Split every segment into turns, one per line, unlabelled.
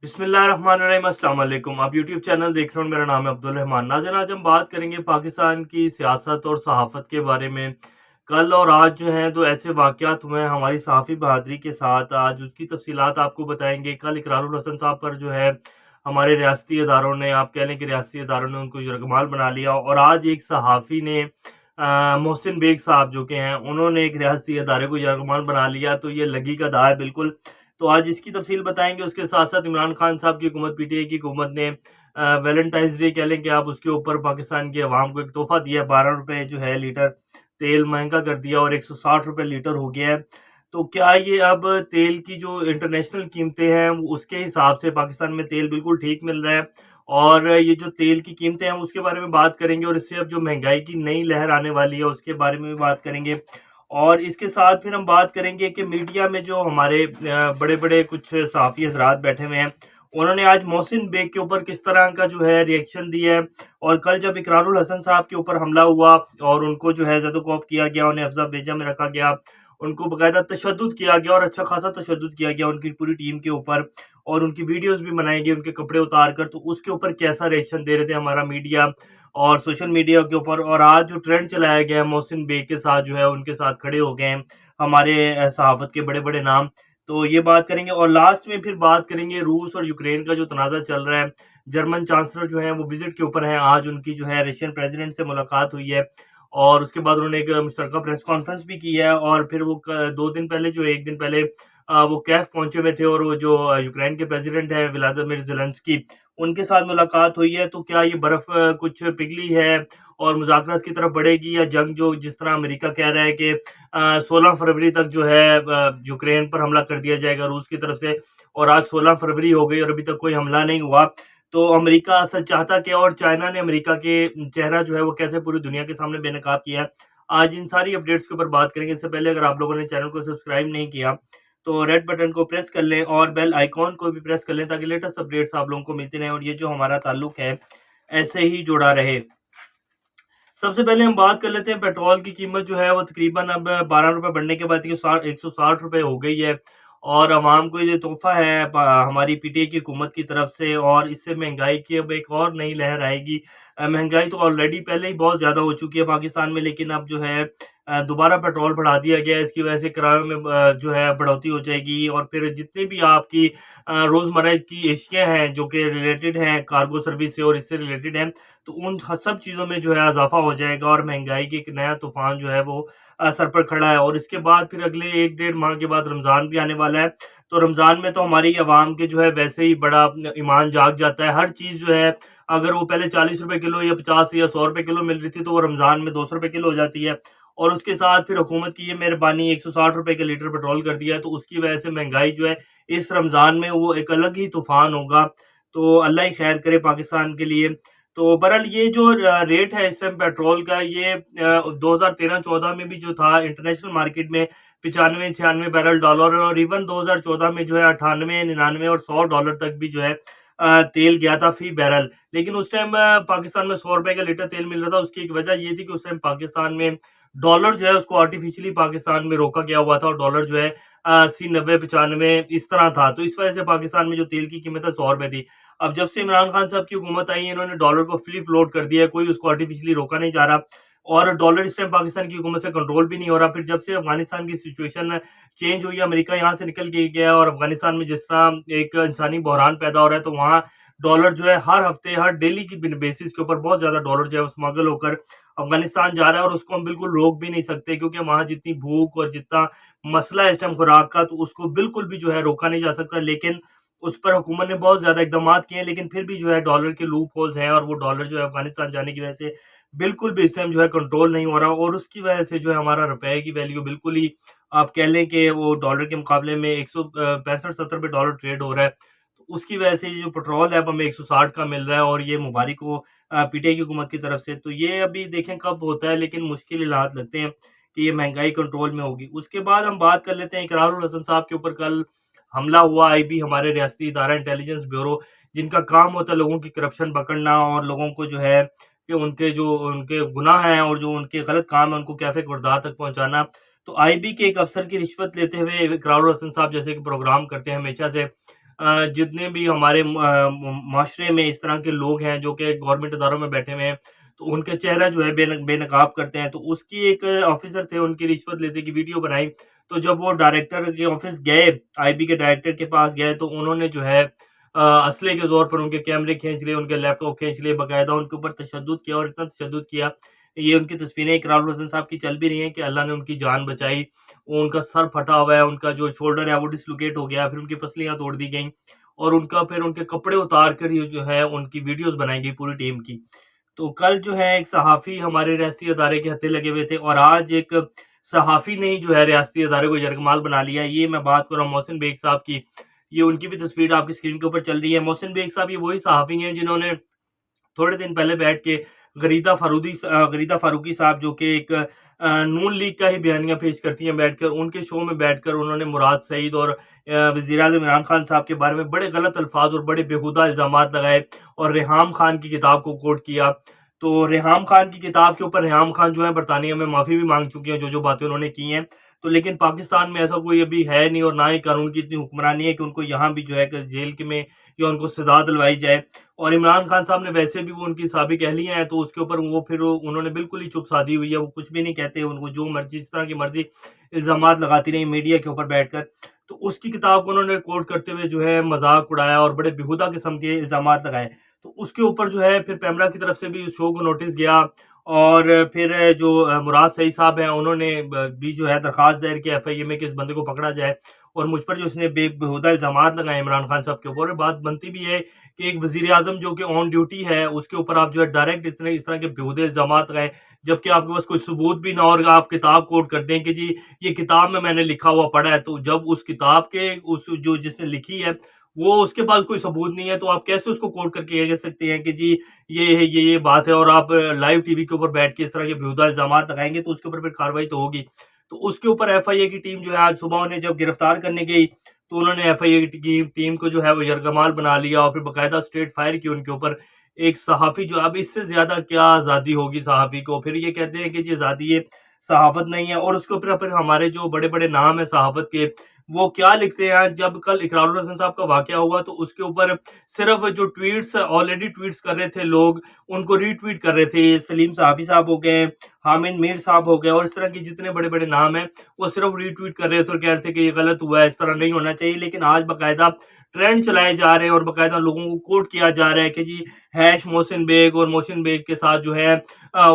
बिस्मिल्लाहिर्रहमानिर्रहीम, अस्सलाम वालेकुम। आप यूट्यूब चैनल देख रहे हो, मेरा नाम है अब्दुल रहमान। नाज़रीन, आज हम बात करेंगे पाकिस्तान की सियासत और सहाफ़त के बारे में। कल और आज जो हैं दो ऐसे वाक़यात हुए हैं हमारी सहाफ़ी बहादुरी के साथ, आज उसकी तफ़सीलात आपको बताएंगे। कल इकरारुल हसन साहब पर जो है हमारे रियासती इदारों ने, आप कह लें कि रियासती इदारों ने उनको यरगमाल बना लिया। और आज एक सहाफ़ी ने मोहसिन बेग साहब जो कि हैं, उन्होंने एक रियासती इदारे को यरगमाल बना लिया। तो ये लगी का दा है बिल्कुल। तो आज इसकी तफसील बताएंगे। उसके साथ साथ इमरान खान साहब की हुकूमत, पीटीआई की हुकूमत ने वैलेंटाइंस डे कह लें कि आप, उसके ऊपर पाकिस्तान की आवाम को एक तोहफा दिया। 12 रुपए जो है लीटर तेल महंगा कर दिया और 160 रुपए लीटर हो गया है। तो क्या ये अब तेल की जो इंटरनेशनल कीमतें हैं उसके हिसाब से पाकिस्तान में तेल बिल्कुल ठीक मिल रहा है? और ये जो तेल की कीमतें हैं उसके बारे में बात करेंगे। और इससे अब जो महंगाई की नई लहर आने वाली है उसके बारे में भी बात करेंगे। और इसके साथ फिर हम बात करेंगे कि मीडिया में जो हमारे बड़े बड़े कुछ सहाफ़ी हजरात बैठे हुए हैं, उन्होंने आज मोहसिन बेग के ऊपर किस तरह का जो है रिएक्शन दिया है। और कल जब इकरारुल हसन साहब के ऊपर हमला हुआ और उनको जो है ज़दोकॉप किया गया, उन्हें अफजा बेजा में रखा गया, उनको बाकायदा तशद्दुद किया गया और अच्छा खासा तशद्दुद किया गया उनकी पूरी टीम के ऊपर। और उनकी वीडियोस भी बनाई गई उनके कपड़े उतार कर। तो उसके ऊपर कैसा रिएक्शन दे रहे थे हमारा मीडिया और सोशल मीडिया के ऊपर। और आज जो ट्रेंड चलाया गया है मोहसिन बेग के साथ, जो है उनके साथ खड़े हो गए हैं हमारे सहाफत के बड़े बड़े नाम। तो ये बात करेंगे। और लास्ट में फिर बात करेंगे रूस और यूक्रेन का जो तनाज़ा चल रहा है। जर्मन चांसलर जो है वो विजिट के ऊपर है। आज उनकी जो है रशियन प्रेसिडेंट से मुलाकात हुई है और उसके बाद उन्होंने एक मुश्तरका प्रेस कॉन्फ्रेंस भी की है। और फिर वो 2 दिन पहले, जो 1 दिन पहले वो कैफ पहुंचे हुए थे और वो जो यूक्रेन के प्रेसिडेंट है व्लादिमीर ज़ेलेंस्की, उनके साथ मुलाकात हुई है। तो क्या ये बर्फ कुछ पिघली है और मुज़ाकरात की तरफ बढ़ेगी, या जंग, जो जिस तरह अमेरिका कह रहा है कि 16 फरवरी तक जो है यूक्रेन पर हमला कर दिया जाएगा रूस की तरफ से, और आज 16 फरवरी हो गई और अभी तक कोई हमला नहीं हुआ। तो अमेरिका असल चाहता क्या, और चाइना ने अमेरिका के चेहरा जो है वो कैसे पूरी दुनिया के सामने बेनकाब किया है। आज इन सारी अपडेट्स के ऊपर बात करेंगे। इससे पहले अगर आप लोगों ने चैनल को सब्सक्राइब नहीं किया तो रेड बटन को प्रेस कर लें और बेल आइकॉन को भी प्रेस कर लें, ताकि लेटेस्ट अपडेट्स आप लोगों को मिलती रहें और ये जो हमारा ताल्लुक है ऐसे ही जुड़ा रहे। सबसे पहले हम बात कर लेते हैं, पेट्रोल की कीमत जो है वो तकरीबन अब 12 रुपए बढ़ने के बाद 160 रुपए हो गई है। और आवाम को ये तोहफा है हमारी पीटीआई की हुकूमत की तरफ से। और इससे महंगाई की अब एक और नई लहर आएगी। महंगाई तो ऑलरेडी पहले ही बहुत ज़्यादा हो चुकी है पाकिस्तान में, लेकिन अब जो है दोबारा पेट्रोल बढ़ा दिया गया है। इसकी वजह से किरायों में जो है बढ़ोतरी हो जाएगी। और फिर जितनी भी आपकी रोज़मर्रा की एशिया हैं जो कि रिलेटेड हैं कार्गो सर्विस से और इससे रिलेटेड हैं, तो उन सब चीज़ों में जो है इजाफा हो जाएगा और महंगाई की एक नया तूफान जो है वो सर पर खड़ा है। और इसके बाद फिर अगले 1 डेढ़ माह के बाद रमज़ान भी आने वाला है। तो रमज़ान में तो हमारी आवाम के जो है वैसे ही बड़ा ईमान जाग जाता है। हर चीज़ जो है, अगर वो पहले 40 रुपए किलो या 50 या 100 रुपए किलो मिल रही थी, तो वो रमज़ान में 200 रुपए किलो हो जाती है। और उसके साथ फिर हुकूमत की ये मेहरबानी, 160 रुपए के लीटर पेट्रोल कर दिया है। तो उसकी वजह से महंगाई जो है इस रमज़ान में वो एक अलग ही तूफान होगा। तो अल्लाह ही खैर करे पाकिस्तान के लिए। तो बहरहाल ये जो रेट है इस टाइम पेट्रोल का, ये 2013-14 में भी जो था इंटरनेशनल मार्केट में 95-96 बैरल डॉलर, और इवन 2014 में जो है 98-99 और $100 तक भी जो है तेल गया था फी बैरल। लेकिन उस टाइम पाकिस्तान में 100 रुपए का लीटर तेल मिल रहा था। उसकी एक वजह ये थी कि उस टाइम पाकिस्तान में डॉलर जो है उसको आर्टिफिशियली पाकिस्तान में रोका गया हुआ था और डॉलर जो है 80, 90, 95 इस तरह था। तो इस वजह से पाकिस्तान में जो तेल की कीमत है 100 रुपए थी। अब जब से इमरान खान साहब की हुकूमत आई है, इन्होंने डॉलर को फ्री फ्लोट कर दिया है, कोई उसको आर्टिफिशियली रोका नहीं जा रहा। और डॉलर इस टाइम पाकिस्तान की हुकूमत से कंट्रोल भी नहीं हो रहा। फिर जब से अफगानिस्तान की सिचुएशन चेंज हुई, अमेरिका यहाँ से निकल के गया और अफगानिस्तान में जिस तरह एक इंसानी बहरान पैदा हो रहा है, तो वहाँ डॉलर जो है हर हफ्ते, हर डेली की बेसिस के ऊपर बहुत ज्यादा डॉलर जो है स्मगल होकर अफगानिस्तान जा रहा है। और उसको हम बिल्कुल रोक भी नहीं सकते, क्योंकि वहाँ जितनी भूख और जितना मसला है इस टाइम खुराक का, तो उसको बिल्कुल भी जो है रोका नहीं जा सकता। लेकिन उस पर हुकूमत ने बहुत ज़्यादा इकदाम किए हैं, लेकिन फिर भी जो है डॉलर के लूप होल्स हैं और वो डॉलर जो है अफगानिस्तान जाने की वजह से बिल्कुल भी इस टाइम जो है कंट्रोल नहीं हो रहा। और उसकी वजह से जो है हमारा रुपए की वैल्यू बिल्कुल ही, आप कह लें कि वो डॉलर के मुकाबले में 165-70 रुपये डॉलर ट्रेड हो रहा है। तो उसकी वजह से ये जो पेट्रोल है अब हमें 160 का मिल रहा है, और ये मुबारक हो पीटीआई की हुकूमत की तरफ से। तो ये अभी देखें कब होता है, लेकिन मुश्किल हालात लगते हैं कि ये महंगाई कंट्रोल में होगी। उसके बाद हम बात कर लेते हैं इकरारुल हसन साहब के ऊपर कल हमला हुआ। आईबी, हमारे रियासती इदारा इंटेलिजेंस ब्यूरो, जिनका काम होता है लोगों की करप्शन पकड़ना और लोगों को जो है कि उनके गुनाह हैं और जो उनके गलत काम है उनको कैफे गुरदार तक पहुंचाना। तो आईबी के एक अफसर की रिश्वत लेते हुए इकरारुल हसन साहब जैसे कि प्रोग्राम करते हैं हमेशा से, जितने भी हमारे माशरे में इस तरह के लोग हैं जो कि गवर्नमेंट इदारों में बैठे हुए हैं, तो उनका चेहरा जो है बेनकाब करते हैं। तो उसकी एक ऑफिसर थे, उनकी रिश्वत लेने की वीडियो बनाई। तो जब वो डायरेक्टर के ऑफिस गए, आईबी के डायरेक्टर के पास गए, तो उन्होंने जो है असले के ज़ोर पर उनके कैमरे खींच लिए, उनके लैपटॉप खींच लिए, बाकायदा उनके ऊपर तशद्दुद किया और इतना तशद्दुद किया। ये उनकी तस्वीरें इकरारुल हसन साहब की चल भी रही हैं कि अल्लाह ने उनकी जान बचाई। वो उनका सर फटा हुआ है, उनका जो शोल्डर है वो डिस्लोकेट हो गया, फिर उनकी पसलियाँ तोड़ दी गईं और उनका फिर उनके कपड़े उतार कर ये जो है उनकी वीडियोज़ बनाई गई पूरी टीम की। तो कल जो है एक सहाफ़ी हमारे रियासती अदारे के हत्थे लगे हुए थे और आज एक सहाफ़ी ने ही जो है रियासती अदारे को यरगमाल बना लिया। ये मैं बात कर रहा हूँ मोहसिन बेग साहब की। ये उनकी भी तस्वीर आपकी स्क्रीन के ऊपर चल रही है। मोहसिन बेग साहब ये वही सहाफ़ी हैं जिन्होंने थोड़े दिन पहले बैठ के गरीदा फारूकी साहब जो कि एक नून लीग का ही बयानिया पेश करती हैं बैठकर, उनके शो में बैठकर उन्होंने मुराद सईद और वज़ीर-ए-आज़म इमरान खान साहब के बारे में बड़े गलत अल्फाज और बड़े बेहुदा इल्ज़ामात लगाए और रेहाम खान की किताब को कोट किया। तो रेहाम खान की किताब के ऊपर रेहाम खान जो है बरतानिया में माफ़ी भी मांग चुके हैं, जो बातें उन्होंने की हैं। तो लेकिन पाकिस्तान में ऐसा कोई अभी है नहीं और ना ही कानून की इतनी हुक्मरानी है कि उनको यहाँ भी जो है जेल के में या उनको सजा दिलवाई जाए। और इमरान खान साहब ने वैसे भी वो उनकी साबिक अहलियाँ हैं, तो उसके ऊपर वो फिर उन्होंने बिल्कुल ही चुप साधी हुई है, वो कुछ भी नहीं कहते, उनको जो मर्जी जिस तरह की मर्जी इल्ज़ामात लगाती रही मीडिया के ऊपर बैठकर। तो उसकी किताब को उन्होंने कोट करते हुए जो है मजाक उड़ाया और बड़े बेहुदा किस्म के इल्ज़ामात लगाए। तो उसके ऊपर जो है फिर पैमरा की तरफ से भी उस शो को नोटिस गया और फिर जो मुराद सईद साहब हैं उन्होंने भी जो है दरख्वास्त दायर की एफआईए में कि इस बंदे को पकड़ा जाए और मुझ पर जो इसने बेहुदा इल्ज़ामात लगाए इमरान खान साहब के ऊपर। और बात बनती भी है कि एक वज़ीर आज़म जो कि ऑन ड्यूटी है उसके ऊपर आप जो है डायरेक्ट इस तरह के बेहुदे इल्ज़ामात लगाएं, जबकि आपके पास कोई सबूत भी ना हो और आप किताब कोट कर दें कि जी ये किताब में मैंने लिखा हुआ पढ़ा है। तो जब उस किताब के उस जो जिसने लिखी है वो उसके पास कोई सबूत नहीं है, तो आप कैसे उसको कोट करके ये कह सकते हैं कि जी ये है, ये बात है और आप लाइव टीवी के ऊपर बैठ के इस तरह के बेहुदा इल्ज़ामात लगाएंगे तो उसके ऊपर फिर कार्रवाई तो होगी। तो उसके ऊपर एफआईए की टीम जो है आज सुबह उन्हें जब गिरफ्तार करने गई तो उन्होंने एफआईए की टीम को जो है वो यरगमाल बना लिया और फिर बाकायदा स्ट्रेट फायर की उनके ऊपर। एक सहाफ़ी जो अब इससे ज़्यादा क्या आज़ादी होगी सहाफ़ी को, फिर ये कहते हैं कि जी आज़ादी ये सहाफ़त नहीं है और उसके ऊपर फिर हमारे जो बड़े-बड़े नाम है सहाफ़त के वो क्या लिखते हैं। जब कल इकरारुल हसन साहब का वाक़या हुआ तो उसके ऊपर सिर्फ़ जो ट्वीट्स ऑलरेडी ट्वीट्स कर रहे थे लोग, उनको रीट्वीट कर रहे थे। सलीम सहाफ़ी साहब हो गए, हामिद मीर साहब हो गए और इस तरह के जितने बड़े-बड़े नाम हैं, वो सिर्फ़ रीट्वीट कर रहे थे और कह रहे थे कि ये गलत हुआ है, इस तरह नहीं होना चाहिए। लेकिन आज बाकायदा ट्रेंड चलाए जा रहे हैं और बाकायदा लोगों को कोट किया जा रहा है कि जी हैश मोहसिन बेग और मोहसिन बेग के साथ जो है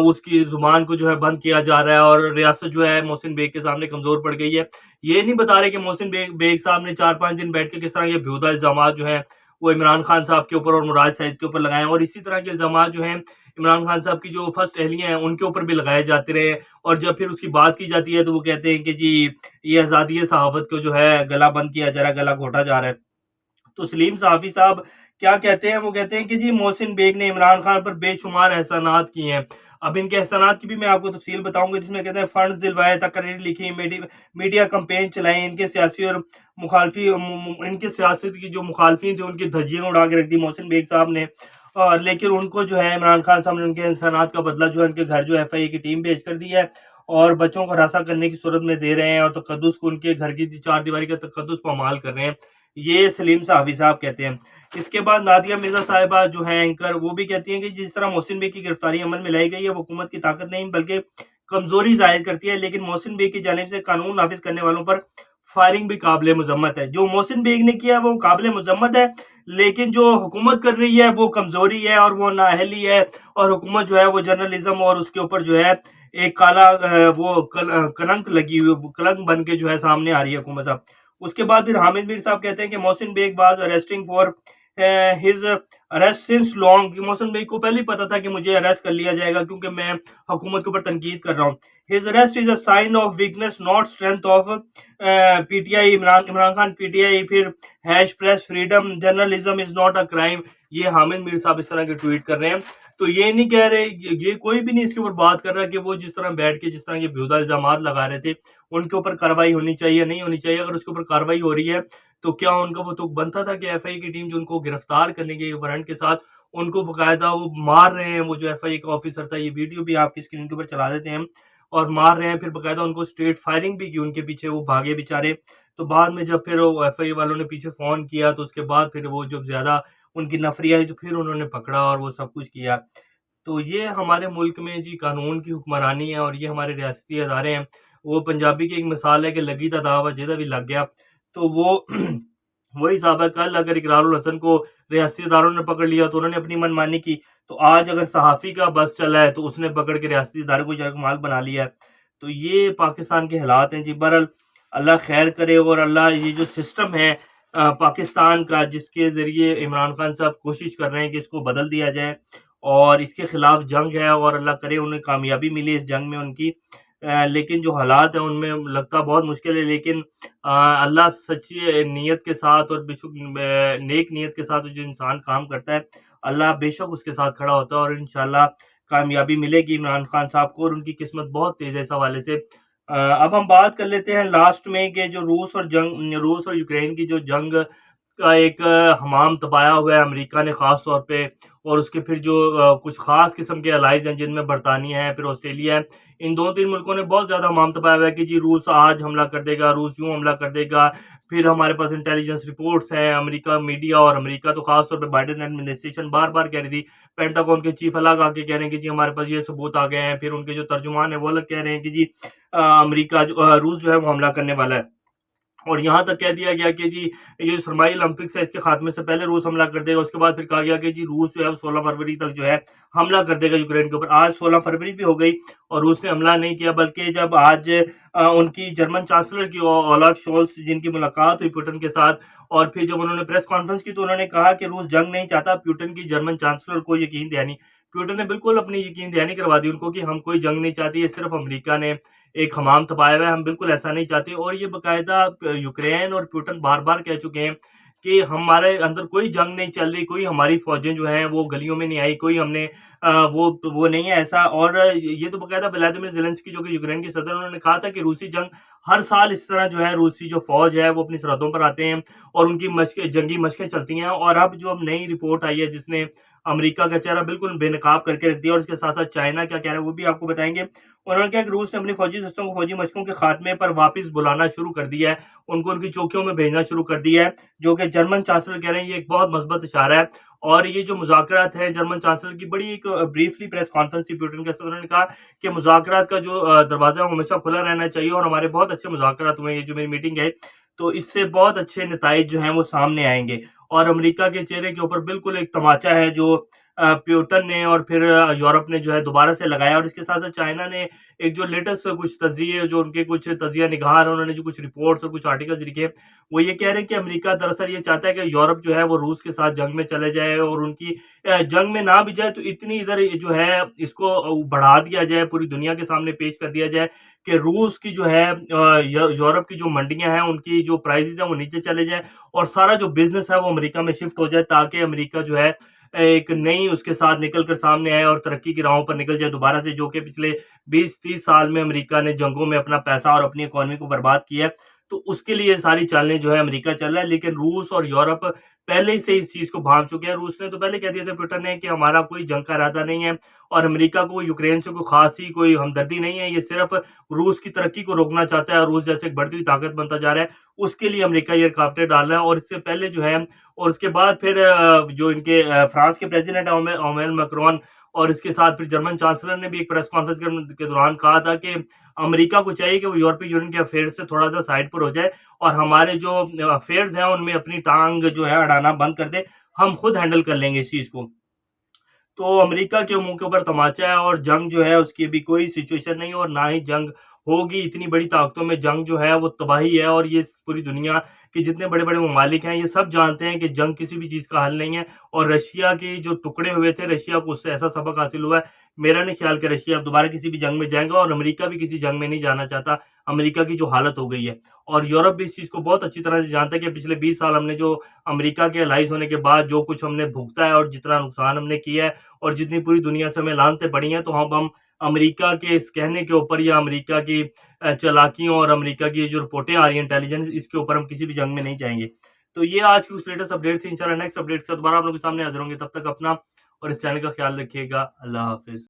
उसकी ज़ुबान को जो है बंद किया जा रहा है और रियासत जो है मोहसिन बेग के सामने कमज़ोर पड़ गई है। ये नहीं बता रहे कि मोहसिन बेग साहब ने 4-5 दिन बैठ के किस तरह के बेहुदा इल्ज़ामात जो हैं वो इमरान खान साहब के ऊपर और मुराद सईद के ऊपर लगाए और इसी तरह के इल्ज़ामात जो हैं इमरान खान साहब की जो फर्स्ट अहलियाँ हैं उनके ऊपर भी लगाए जाते रहे। और जब फिर उसकी बात की जाती है तो वो कहते हैं कि जी ये आज़ादी सहाफ़त को जो है गला बंद किया जा रहा है, गला घोटा जा रहा है। तो सलीम सहाफ़ी साहब क्या कहते हैं, वो कहते हैं कि जी मोहसिन बेग ने इमरान खान पर बेशुमार एहसानात किए हैं। अब इनके एहसानात की भी मैं आपको तफसील बताऊंगा, जिसमें कहते हैं फंड्स दिलवाए, तकरीर लिखी, मीडिया कैंपेन चलाई, इनके सियासी और इनके सियासत की जो मुखालफी थे उनकी धज्जियां उड़ा के रख दी मोहसिन बेग साहब ने। और लेकिन उनको जो है इमरान खान साहब ने उनके एहसानात का बदला जो है उनके घर जो एफआईए की टीम भेज कर दी है और बच्चों को हरासा करने की सूरत में दे रहे हैं और तकद्दुस को उनके घर की चार दीवारी का तकद्दुस पामाल कर रहे हैं। ये सलीम सहाफ़ी साहब कहते हैं। इसके बाद नादिया मिर्जा साहिबा जो है एंकर, वो भी कहती हैं कि जिस तरह मोहसिन बेग की गिरफ्तारी अमल में लाई गई है वो हुकूमत की ताकत नहीं बल्कि कमजोरी जाहिर करती है। लेकिन मोहसिन बेग की जानिब से कानून नाफिज करने वालों पर फायरिंग भी काबिल मजम्मत है। जो मोहसिन बेग ने किया वो काबिल मजम्मत है, लेकिन जो हुकूमत कर रही है वो कमजोरी है और वो नाअहली है और हुकूमत जो है वो जर्नलिज्म और उसके ऊपर जो है एक काला कलंक लगी हुई कलंक बन के जो है सामने आ रही है हुकूमत साहब। उसके बाद फिर हामिद मीर साहब कहते हैं कि Mohsin Baig was arresting for his arrest since long. Mohsin Baig को पहले ही पता था कि मुझे अरेस्ट कर लिया जाएगा क्योंकि मैं हुकूमत के ऊपर तनकीद कर रहा हूँ। His arrest is a sign of weakness not strength of PTI. Imran Khan PTI. फिर hash press freedom journalism is not a crime. ये हामिद मीर साहब इस तरह के ट्वीट कर रहे हैं। तो ये नहीं कह रहे, ये कोई भी नहीं इसके ऊपर बात कर रहा कि वो जिस तरह बैठ के जिस तरह के बेहुदा इल्जामात लगा रहे थे उनके ऊपर कार्रवाई होनी चाहिए नहीं होनी चाहिए। अगर उसके ऊपर कार्रवाई हो रही है तो क्या उनका वो तो बनता था कि एफआईए की टीम जो उनको गिरफ्तार करने के वारंट के साथ उनको बकायदा वो मार रहे हैं। वो जो एफआईए का ऑफिसर था, ये वीडियो भी आपकी स्क्रीन के ऊपर चला देते हैं, और मार रहे हैं, फिर बाकायदा उनको स्ट्रेट फायरिंग भी की उनके पीछे, वो भागे बेचारे। तो बाद में जब फिर वो एफआईए वालों ने पीछे फ़ोन किया तो उसके बाद फिर वो जब ज़्यादा उनकी नफरी आई तो फिर उन्होंने पकड़ा और वो सब कुछ किया। तो ये हमारे मुल्क में जी कानून की हुक्मरानी है और ये हमारे रियासती अदारे हैं। वो पंजाबी की एक मिसाल है कि लगी दा दावा जेदा भी लग गया। तो वो वही हिसाब है, कल अगर इकरारुल हसन को रियासती अदारों ने पकड़ लिया तो उन्होंने अपनी मनमानी की, तो आज अगर सहाफ़ी का बस चला है तो उसने पकड़ के रियासती इदारे को जगमाल बना लिया है। तो ये पाकिस्तान के हालात हैं जी। बहरहाल अल्लाह खैर करे और अल्लाह ये जो सिस्टम है पाकिस्तान का, जिसके ज़रिए इमरान खान साहब कोशिश कर रहे हैं कि इसको बदल दिया जाए और इसके खिलाफ जंग है और अल्लाह करे उन्हें कामयाबी मिले इस जंग में उनकी। लेकिन जो हालात हैं उनमें लगता बहुत मुश्किल है, लेकिन अल्लाह सच्ची नीयत के साथ और नेक नीयत के साथ जो इंसान काम करता है, अल्लाह बेशक उसके साथ खड़ा होता है और इंशाल्लाह कामयाबी मिलेगी इमरान खान साहब को और उनकी किस्मत बहुत तेज़ है इस हवाले से। अब हम बात कर लेते हैं लास्ट में कि जो रूस और यूक्रेन की जो जंग का एक हमाम तपाया हुआ है अमेरिका ने ख़ास तौर पे, और उसके फिर जो कुछ ख़ास किस्म के अलाइज़ हैं जिनमें बरतानिया है, फिर ऑस्ट्रेलिया है। इन 2-3 मुल्कों ने बहुत ज़्यादा हमाम तपाया हुआ है कि जी रूस आज हमला कर देगा, रूस यूँ हमला कर देगा। फिर हमारे पास इंटेलिजेंस रिपोर्ट्स हैं, अमेरिका मीडिया और अमेरिका तो ख़ास तौर पे बाइडेन एडमिनिस्ट्रेशन बार-बार कह रही थी। पेंटागन के चीफ अलग आके कह रहे हैं कि जी हमारे पास ये सबूत आ गए हैं। फिर उनके जो तर्जुमान हैं वो अलग कह रहे हैं कि जी रूस जो है वो हमला करने वाला है। और यहाँ तक कह दिया गया कि जी ये जो सरमाई ओलंपिक्स है इसके खात्मे से पहले रूस हमला कर देगा। उसके बाद फिर कहा गया कि जी रूस जो है वो 16 फरवरी तक जो है हमला कर देगा यूक्रेन के ऊपर। आज 16 फरवरी भी हो गई और रूस ने हमला नहीं किया, बल्कि जब आज उनकी जर्मन चांसलर की ओलाफ शोल्स जिनकी मुलाकात हुई पुतिन के साथ और फिर जब उन्होंने प्रेस कॉन्फ्रेंस की तो उन्होंने कहा कि रूस जंग नहीं चाहता। पुतिन की जर्मन चांसलर को यकीन दहानी, पुतिन ने बिल्कुल अपनी यकीन दहानी करवा दी उनको कि हम कोई जंग नहीं चाहते, ये सिर्फ अमेरिका ने एक हमाम तपाया हुआ है, हम बिल्कुल ऐसा नहीं चाहते। और ये बाकायदा यूक्रेन और पुतिन बार-बार कह चुके हैं कि हमारे अंदर कोई जंग नहीं चल रही, कोई हमारी फ़ौजें जो हैं वो गलियों में नहीं आई, कोई हमने वो नहीं है ऐसा। और ये तो बाकायदा व्लादिमीर ज़ेलेंस्की जो कि यूक्रेन के सदर, उन्होंने कहा था कि रूसी जंग हर साल इस तरह जो है रूसी जो फ़ौज है वो अपनी सरहदों पर आते हैं और उनकी जंगी मशकें चलती हैं। और अब जो नई रिपोर्ट आई है जिसने अमेरिका का चेहरा बिल्कुल बेनकाब करके रख दिया और इसके साथ-साथ चाइना क्या कह रहा है वो भी आपको बताएँगे। उन्होंने कहा कि रूस ने अपनी फौजी सिस्टम को फौजी मशकों के खात्मे पर वापस बुलाना शुरू कर दिया है, उनको उनकी चौकियों में भेजना शुरू कर दिया है, जो कि जर्मन चांसलर कह रहे हैं ये एक बहुत मस्बत इशारा है। और ये जो मुज़ाकरात हैं जर्मन चांसलर की बड़ी एक ब्रीफली प्रेस कॉन्फ्रेंस थी पुतिन के साथ, उन्होंने कहा कि मुज़ाकरात का जो दरवाज़ा है वो हमेशा खुला रहना चाहिए और हमारे बहुत अच्छे मुज़ाकरात हुए हैं, ये जो मेरी मीटिंग है, तो इससे बहुत अच्छे नताइज जो हैं वो सामने आएँगे। और अमेरिका के चेहरे के ऊपर बिल्कुल एक तमाचा है जो पुतिन ने और फिर यूरोप ने जो है दोबारा से लगाया। और इसके साथ-साथ चाइना ने एक जो लेटेस्ट कुछ तज्ज़िये, जो उनके कुछ तज्ज़िया निगार हैं, उन्होंने जो कुछ रिपोर्ट्स और कुछ आर्टिकल्स लिखे, वो ये कह रहे हैं कि अमेरिका दरअसल ये चाहता है कि यूरोप जो है वो रूस के साथ जंग में चले जाए और उनकी जंग में ना भी जाए तो इतनी इधर जो है इसको बढ़ा दिया जाए, पूरी दुनिया के सामने पेश कर दिया जाए कि रूस की जो है यूरोप की जो मंडियाँ हैं उनकी जो प्राइसेज़ हैं वो नीचे चले जाएँ और सारा जो बिज़नेस है वो अमेरिका में शिफ्ट हो जाए, ताकि अमेरिका जो है एक नई उसके साथ निकल कर सामने आए और तरक्की की राहों पर निकल जाए दोबारा से, जो कि पिछले 20-30 साल में अमेरिका ने जंगों में अपना पैसा और अपनी इकॉनमी को बर्बाद किया है। तो उसके लिए सारी चालें जो है अमेरिका चल रहा है, लेकिन रूस और यूरोप पहले ही से इस चीज़ को भांप चुके हैं। रूस ने तो पहले कह दिया था पुतिन ने कि हमारा कोई जंग का इरादा नहीं है और अमेरिका को यूक्रेन से कोई ख़ासी कोई हमदर्दी नहीं है, ये सिर्फ़ रूस की तरक्की को रोकना चाहता है और रूस जैसे एक बढ़ती हुई ताकत बनता जा रहा है, उसके लिए अमेरिका ये रुकावटें डाल रहा है। और इससे पहले जो है और उसके बाद फिर जो इनके फ्रांस के प्रेसिडेंट हैं इमैनुअल मैक्रोन, और इसके साथ फिर जर्मन चांसलर ने भी एक प्रेस कॉन्फ्रेंस के दौरान कहा था कि अमेरिका को चाहिए कि वो यूरोपीय यूनियन के अफेयर्स से थोड़ा-सा साइड पर हो जाए और हमारे जो अफेयर्स हैं उनमें अपनी टांग जो है अड़ाना बंद कर दे, हम खुद हैंडल कर लेंगे इस चीज़ को। तो अमेरिका के मुँह के ऊपर तमाचा है और जंग जो है उसकी अभी कोई सिचुएशन नहीं है और ना ही जंग होगी। इतनी बड़ी ताकतों में जंग जो है वो तबाही है और ये पूरी दुनिया के जितने बड़े-बड़े ममालिक हैं ये सब जानते हैं कि जंग किसी भी चीज़ का हल नहीं है। और रशिया के जो टुकड़े हुए थे, रशिया को उससे ऐसा सबक हासिल हुआ है, मेरा नहीं ख्याल कि रशिया अब दोबारा किसी भी जंग में जाएगा और अमेरिका भी किसी जंग में नहीं जाना चाहता, अमेरिका की जो हालत हो गई है। और यूरोप भी इस चीज़ को बहुत अच्छी तरह से जानता है कि पिछले 20 साल हमने जो अमेरिका के एलाइज़ होने के बाद जो कुछ हमने भुगता है और जितना नुकसान हमने किया है और जितनी पूरी दुनिया से हमें लानतें पड़ी हैं, तो हम अमेरिका के इस कहने के ऊपर या अमेरिका की चालाकियों और अमेरिका की जो रिपोर्टें आ रही हैं इंटेलिजेंस, इसके ऊपर हम किसी भी जंग में नहीं जाएँगे। तो ये आज की कुछ लेटेस्ट अपडेट थी। इंशाल्लाह नेक्स्ट अपडेट से दोबारा आप लोगों के सामने हाज़िर होंगे। तब तक अपना और इस चैनल का ख्याल रखिएगा। अल्लाह हाफ़िज़।